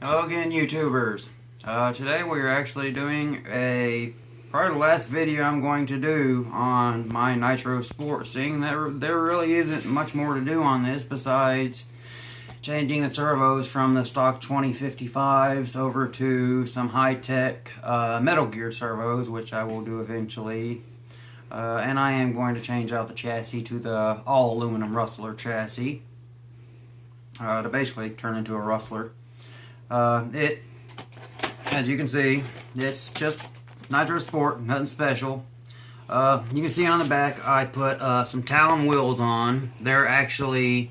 Hello again, YouTubers. Today we're actually doing probably the last video I'm going to do on my Nitro Sport, seeing that there really isn't much more to do on this besides changing the servos from the stock 2055s over to some high-tech metal geared servos, which I will do eventually. And I am going to change out the chassis to the all-aluminum rustler chassis to basically turn into a rustler. As you can see, it's just Nitro Sport, nothing special. You can see on the back I put some Talon wheels on. They're actually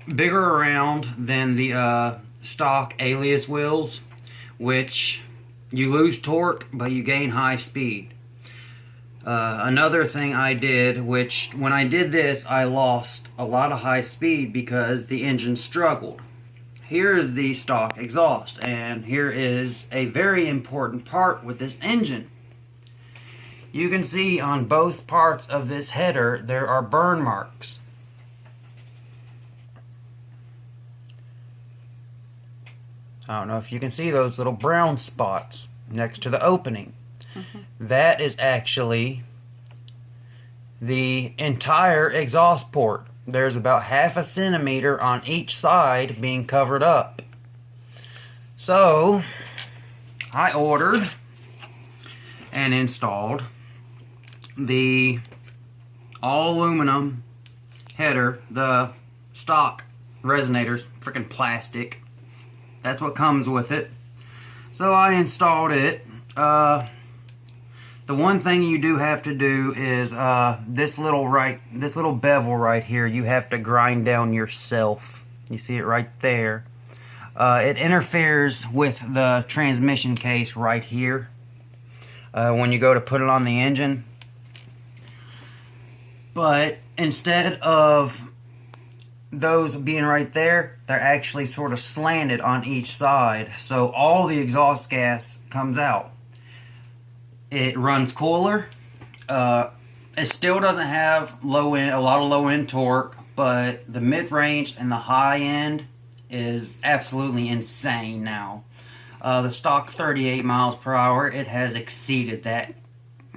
bigger around than the stock Alias wheels, which you lose torque but you gain high speed. Another thing I did, which when I did this I lost a lot of high speed because the engine struggled. Here is the stock exhaust, and here is a very important part with this engine. You can see on both parts of this header there are burn marks. I don't know if you can see those little brown spots next to the opening. That is actually the entire exhaust port. There's about half a centimeter on each side being covered up. So I ordered and installed the all aluminum header, the stock resonators, freaking plastic. That's what comes with it. So I installed it. The one thing you do have to do is this little bevel right here, you have to grind down yourself. You see it right there. It interferes with the transmission case right here when you go to put it on the engine. But instead of those being right there, they're actually sort of slanted on each side, so all the exhaust gas comes out. It runs cooler. It still doesn't have a lot of low end torque, but the mid range and the high end is absolutely insane now. The stock 38 miles per hour, it has exceeded that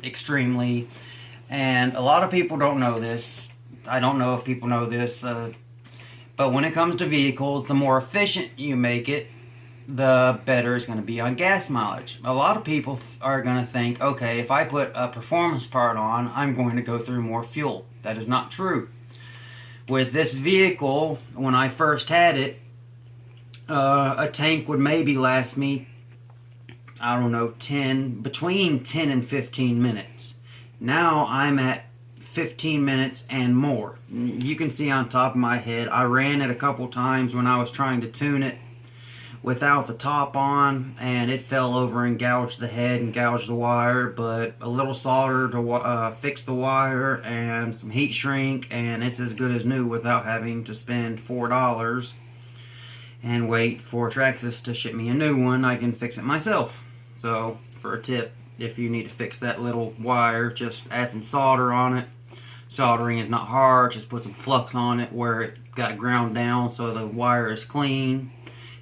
extremely, and a lot of people don't know this. I don't know if people know this, but when it comes to vehicles, the more efficient you make it, the better it's going to be on gas mileage. A lot of people are going to think, okay, if I put a performance part on, I'm going to go through more fuel. That is not true. With this vehicle, when I first had it, a tank would maybe last me, I don't know, between 10 and 15 minutes. Now I'm at 15 minutes and more. You can see on top of my head, I ran it a couple times when I was trying to tune it without the top on, and it fell over and gouged the head and gouged the wire, but a little solder to fix the wire and some heat shrink, and it's as good as new without having to spend $4 and wait for Traxxas to ship me a new one. I can fix it myself. So for a tip, if you need to fix that little wire, just add some solder on it. Soldering is not hard, just put some flux on it where it got ground down so the wire is clean.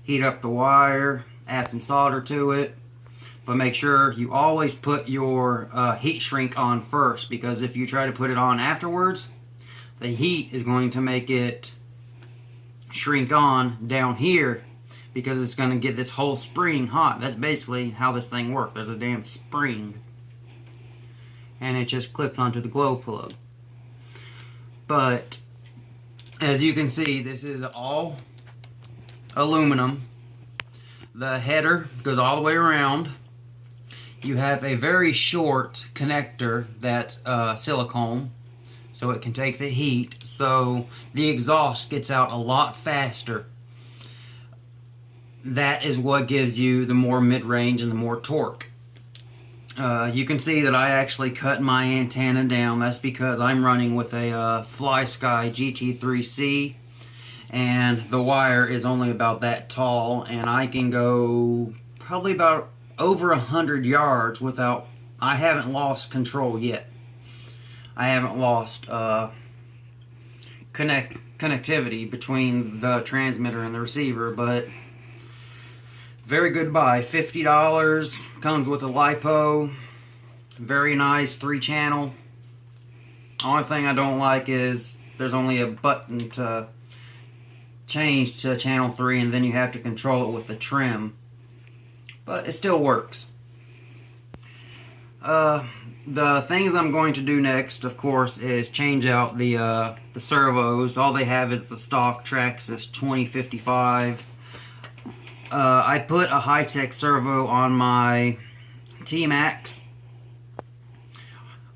Heat up the wire, add some solder to it, but make sure you always put your heat shrink on first, because if you try to put it on afterwards, the heat is going to make it shrink on down here, because it's going to get this whole spring hot. That's basically how this thing works. There's a damn spring, and it just clips onto the glow plug. But as you can see, this is all aluminum. The header goes all the way around. You have a very short connector that's silicone, so it can take the heat, so the exhaust gets out a lot faster. That is what gives you the more mid-range and the more torque. You can see that I actually cut my antenna down. That's because I'm running with a FlySky GT3C, and the wire is only about that tall, and I can go probably about over 100 yards without, I haven't lost control yet. I haven't lost connectivity between the transmitter and the receiver, but Very good buy. $50. Comes with a LiPo. Very nice 3-channel. Only thing I don't like is there's only a button to change to channel 3, and then you have to control it with the trim. But it still works. The things I'm going to do next, of course, is change out the servos. All they have is the stock Traxxas 2055. I put a high-tech servo on my T-Max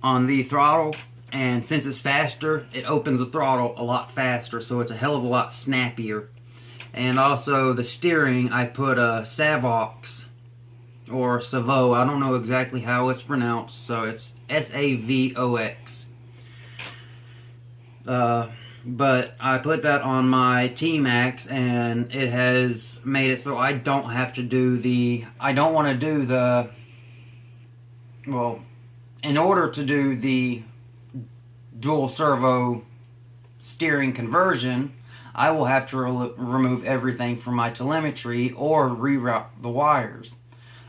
on the throttle, and since it's faster, it opens the throttle a lot faster, so it's a hell of a lot snappier. And also the steering, I put a Savox or Servo. I don't know exactly how it's pronounced, so it's Savox. But I put that on my T-Max, and it has made it so I don't have to do the... I don't want to do the... Well, in order to do the dual servo steering conversion, I will have to remove everything from my telemetry or reroute the wires.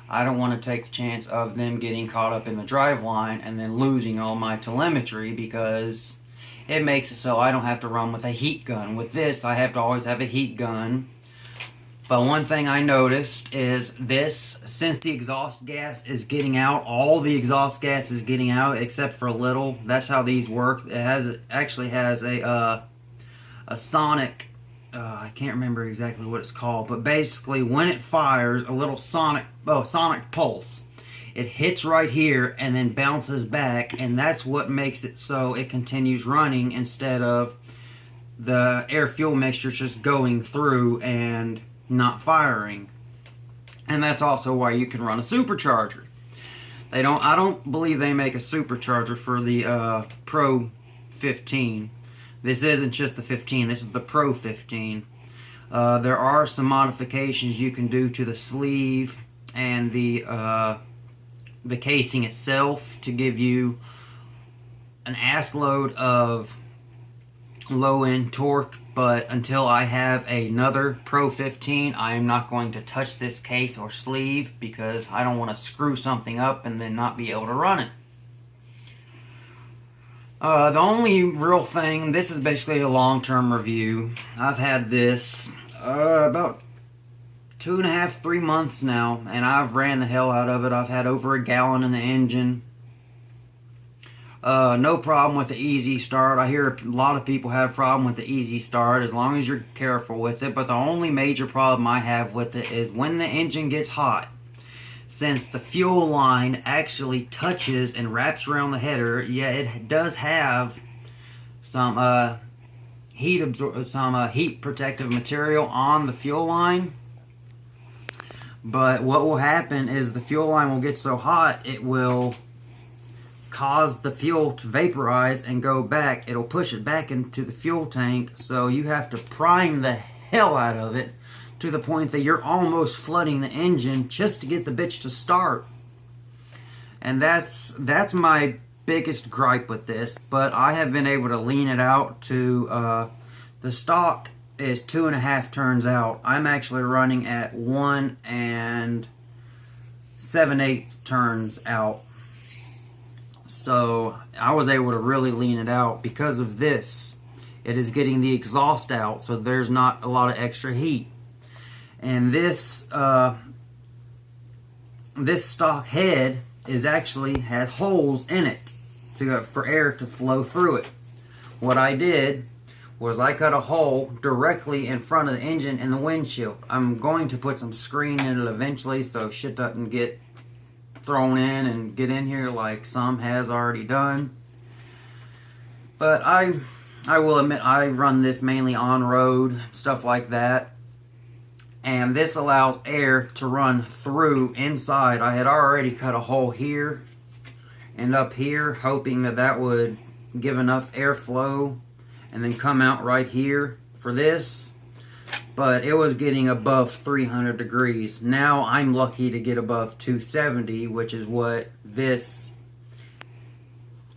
I don't want to take the chance of them getting caught up in the driveline and then losing all my telemetry, because it makes it so I don't have to run with a heat gun. With this, I have to always have a heat gun. But one thing I noticed is this, since the exhaust gas is getting out, all the exhaust gas is getting out except for a little. That's how these work. It actually has a sonic, I can't remember exactly what it's called, but basically when it fires, a little sonic pulse. It hits right here and then bounces back, and that's what makes it so it continues running instead of the air-fuel mixture just going through and not firing. And that's also why you can run a supercharger. I don't believe they make a supercharger for the Pro 15. This isn't just the 15, this is the Pro 15. There are some modifications you can do to the sleeve and the casing itself to give you an ass load of low-end torque, but until I have another Pro 15, I am not going to touch this case or sleeve, because I don't want to screw something up and then not be able to run it. The only real thing, this is basically a long-term review. I've had this about 2.5, 3 months now, and I've ran the hell out of it. I've had over a gallon in the engine. No problem with the easy start. I hear a lot of people have a problem with the easy start as long as you're careful with it. But the only major problem I have with it is when the engine gets hot. Since the fuel line actually touches and wraps around the header, yeah, it does have some heat protective material on the fuel line. But what will happen is the fuel line will get so hot it will cause the fuel to vaporize and go back. It'll push it back into the fuel tank, so you have to prime the hell out of it to the point that you're almost flooding the engine just to get the bitch to start. And that's my biggest gripe with this, but I have been able to lean it out to the stock is 2.5 turns out. I'm actually running at 1 7/8 turns out. So I was able to really lean it out because of this. It is getting the exhaust out, so there's not a lot of extra heat. And this this stock head is actually has holes in it for air to flow through it. What I did was I cut a hole directly in front of the engine and the windshield. I'm going to put some screen in it eventually so shit doesn't get thrown in and get in here like some has already done. But I will admit I run this mainly on road, stuff like that. And this allows air to run through inside. I had already cut a hole here and up here, hoping that would give enough airflow and then come out right here for this. But it was getting above 300 degrees. Now I'm lucky to get above 270, which is what this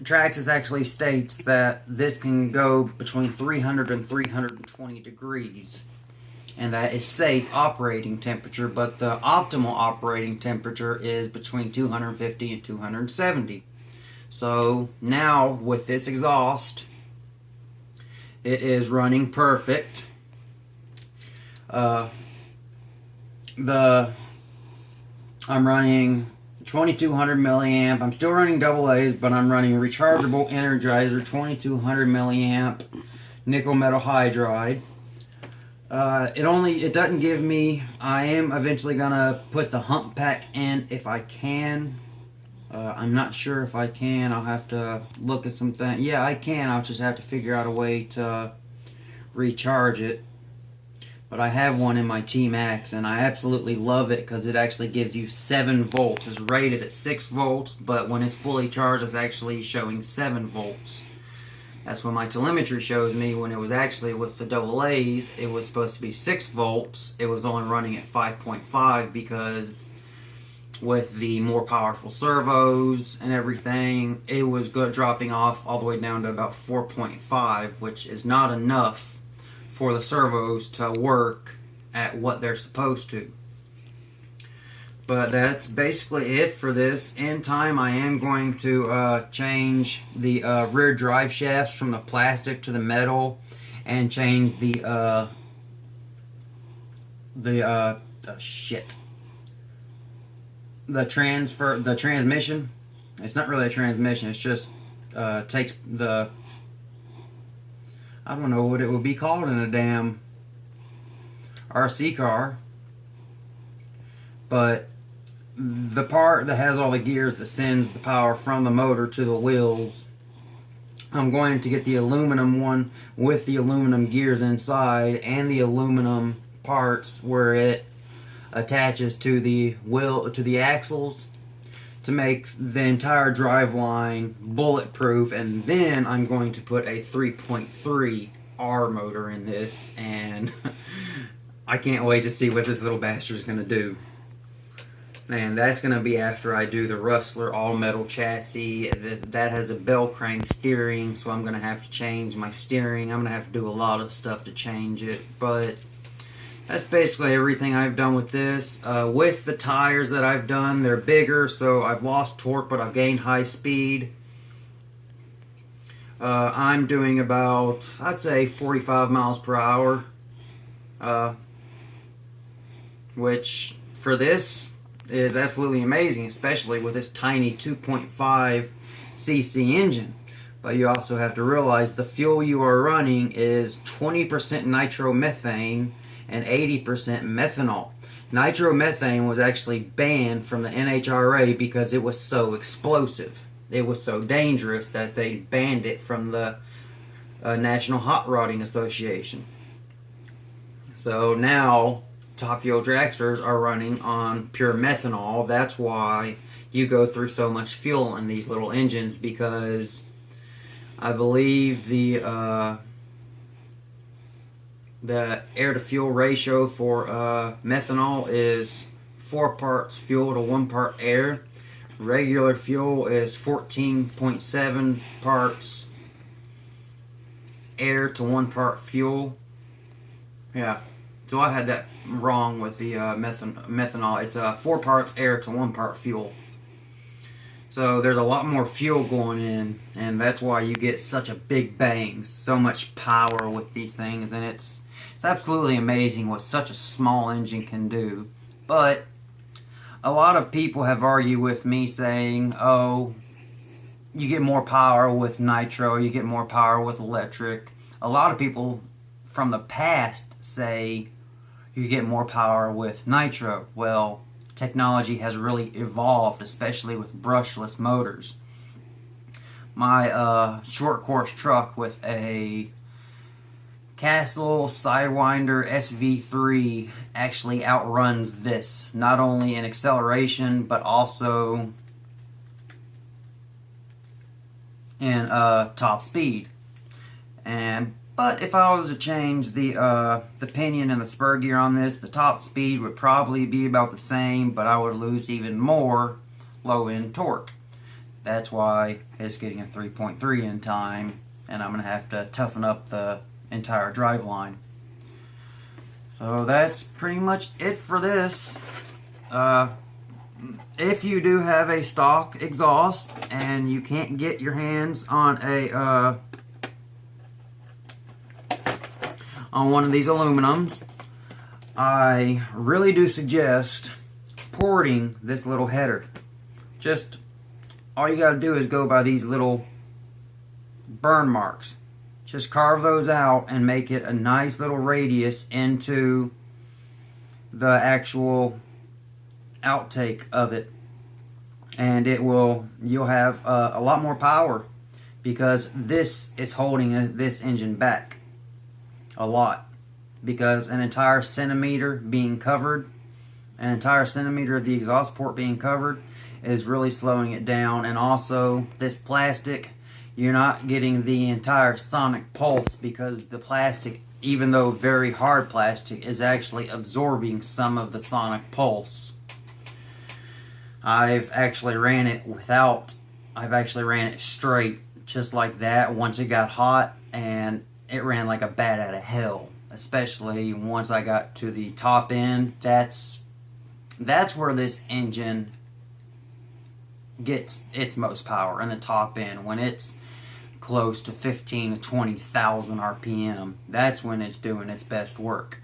Traxxas actually states, that this can go between 300 and 320 degrees. and that is safe operating temperature, but the optimal operating temperature is between 250 and 270. So now with this exhaust, it is running perfect. I'm running 2200 milliamp. I'm still running double A's, but I'm running rechargeable Energizer 2200 milliamp nickel metal hydride. It doesn't give me. I am eventually gonna put the hump pack in if I can. I'm not sure if I can. I'll have to look at some things. Yeah, I can. I'll just have to figure out a way to recharge it. But I have one in my T-Max, and I absolutely love it because it actually gives you 7 volts. It's rated at 6 volts, but when it's fully charged, it's actually showing 7 volts. That's what my telemetry shows me. When it was actually with the double A's, it was supposed to be 6 volts. It was only running at 5.5 because with the more powerful servos and everything, it was dropping off all the way down to about 4.5, which is not enough for the servos to work at what they're supposed to. But that's basically it for this. In time, I am going to change the rear drive shafts from the plastic to the metal, and change the transmission. It's not really a transmission. It's just takes the, I don't know what it would be called in a damn RC car, but the part that has all the gears that sends the power from the motor to the wheels, I'm going to get the aluminum one with the aluminum gears inside and the aluminum parts where it attaches to the axles, to make the entire driveline bulletproof. And then I'm going to put a 3.3 R motor in this, and I can't wait to see what this little bastard is going to do. And that's going to be after I do the Rustler all-metal chassis. That has a bell crank steering, so I'm going to have to change my steering. I'm going to have to do a lot of stuff to change it, but that's basically everything I've done with this. With the tires that I've done, they're bigger, so I've lost torque, but I've gained high speed. I'm doing about, I'd say, 45 miles per hour, which for this is absolutely amazing, especially with this tiny 2.5 cc engine. But you also have to realize the fuel you are running is 20% nitromethane and 80% methanol. Nitromethane was actually banned from the NHRA because it was so explosive. It was so dangerous that they banned it from the National Hot Rodding Association. So now Top Fuel dragsters are running on pure methanol. That's why you go through so much fuel in these little engines, because I believe the air-to-fuel ratio for methanol is 4 parts fuel to 1 part air. Regular fuel is 14.7 parts air to 1 part fuel. Yeah, so I had that wrong with the methanol. It's 4 parts air to 1 part fuel. So there's a lot more fuel going in, and that's why you get such a big bang, so much power with these things, and it's absolutely amazing what such a small engine can do. But a lot of people have argued with me saying, oh, you get more power with nitro, you get more power with electric. A lot of people from the past say you get more power with nitro. Well, technology has really evolved, especially with brushless motors. My short course truck with a Castle Sidewinder SV3 actually outruns this, not only in acceleration but also in top speed. But if I was to change the pinion and the spur gear on this, the top speed would probably be about the same, but I would lose even more low-end torque. That's why it's getting a 3.3 in time, and I'm going to have to toughen up the entire drive line. So that's pretty much it for this. If you do have a stock exhaust and you can't get your hands on a on one of these aluminums, I really do suggest porting this little header. Just all you gotta do is go by these little burn marks. Just carve those out and make it a nice little radius into the actual outtake of it, and you'll have a lot more power, because this is holding this engine back a lot, because an entire centimeter being covered, an entire centimeter of the exhaust port being covered is really slowing it down. And also this plastic, you're not getting the entire sonic pulse, because the plastic, even though very hard plastic, is actually absorbing some of the sonic pulse. I've actually ran it straight, just like that, once it got hot, and it ran like a bat out of hell. Especially once I got to the top end. That's where this engine gets its most power, in the top end, when it's close to 15 to 20,000 RPM. That's when it's doing its best work.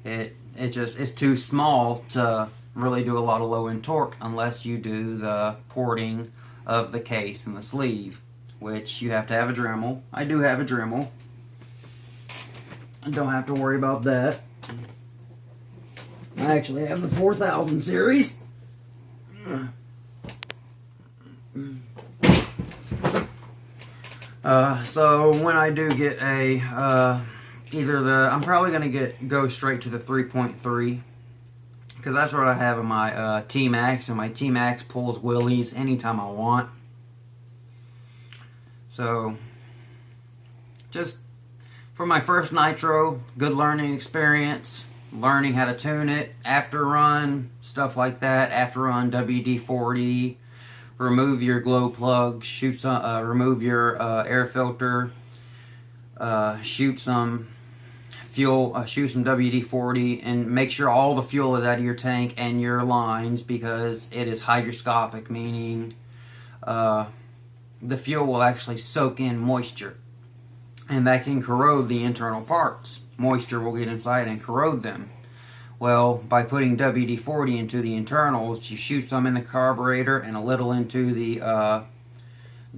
It's too small to really do a lot of low end torque unless you do the porting of the case and the sleeve, which you have to have a Dremel. I do have a Dremel. I don't have to worry about that. I actually have the 4000 series. So when I do get a I'm probably gonna go straight to the 3.3, because that's what I have in my T-Max, and my T-Max pulls wheelies anytime I want. So just for my first nitro, good learning experience, learning how to tune it, after run, stuff like that, after run WD-40, remove your glow plug, remove your air filter, shoot some fuel, shoot some WD-40, and make sure all the fuel is out of your tank and your lines, because it is hygroscopic, meaning the fuel will actually soak in moisture, and that can corrode the internal parts. Moisture will get inside and corrode them. Well, by putting WD-40 into the internals, you shoot some in the carburetor and a little into the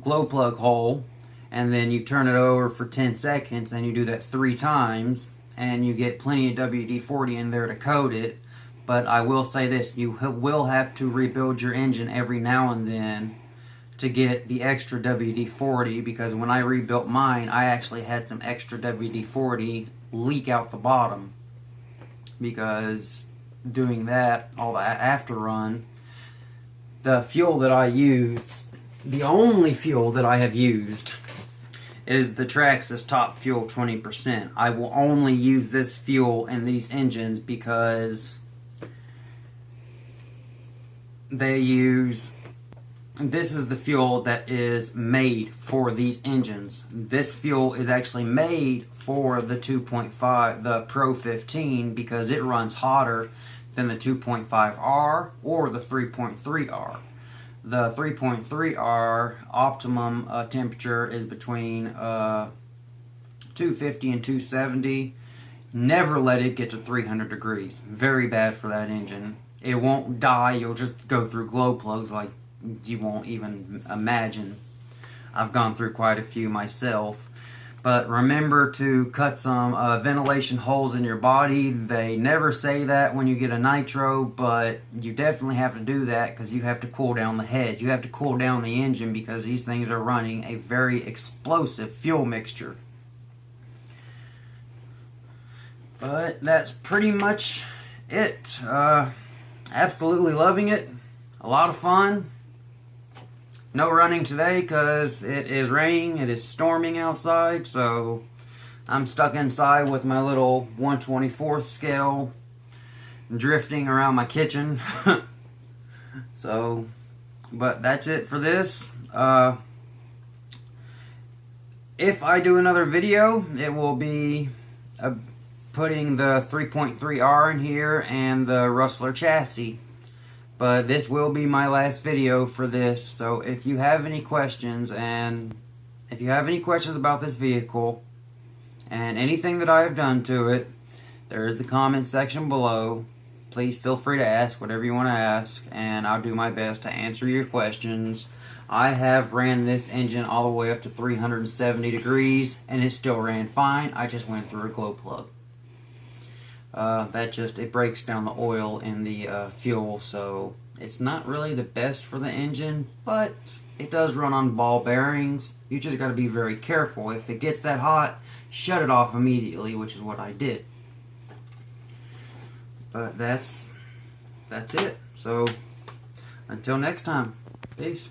glow plug hole, and then you turn it over for 10 seconds, and you do that 3 times, and you get plenty of WD-40 in there to coat it. But I will say this, you will have to rebuild your engine every now and then to get the extra WD-40, because when I rebuilt mine, I actually had some extra WD-40 leak out the bottom, because doing that, all the after run, the fuel that I use, the only fuel that I have used is the Traxxas Top Fuel 20%. I will only use this fuel in these engines because this is the fuel that is made for these engines. This fuel is actually made for the 2.5, the Pro 15, because it runs hotter than the 2.5R or the 3.3R. The 3.3R optimum temperature is between 250 and 270. Never let it get to 300 degrees. Very bad for that engine. It won't die. You'll just go through glow plugs like you won't even imagine. I've gone through quite a few myself. But remember to cut some ventilation holes in your body. They never say that when you get a nitro, but you definitely have to do that, because you have to cool down the head. You have to cool down the engine, because these things are running a very explosive fuel mixture. But that's pretty much it. Absolutely loving it. A lot of fun. No running today because it is raining, it is storming outside, so I'm stuck inside with my little 1/24th scale drifting around my kitchen. So, but that's it for this. If I do another video, it will be putting the 3.3R in here and the Rustler chassis. But this will be my last video for this, so if you have any questions about this vehicle and anything that I have done to it, there is the comment section below. Please feel free to ask whatever you want to ask, and I'll do my best to answer your questions. I have ran this engine all the way up to 370 degrees, and it still ran fine. I just went through a glow plug. It breaks down the oil in the fuel, so it's not really the best for the engine, but it does run on ball bearings. You just got to be very careful. If it gets that hot, shut it off immediately, which is what I did. But that's it. So until next time, peace.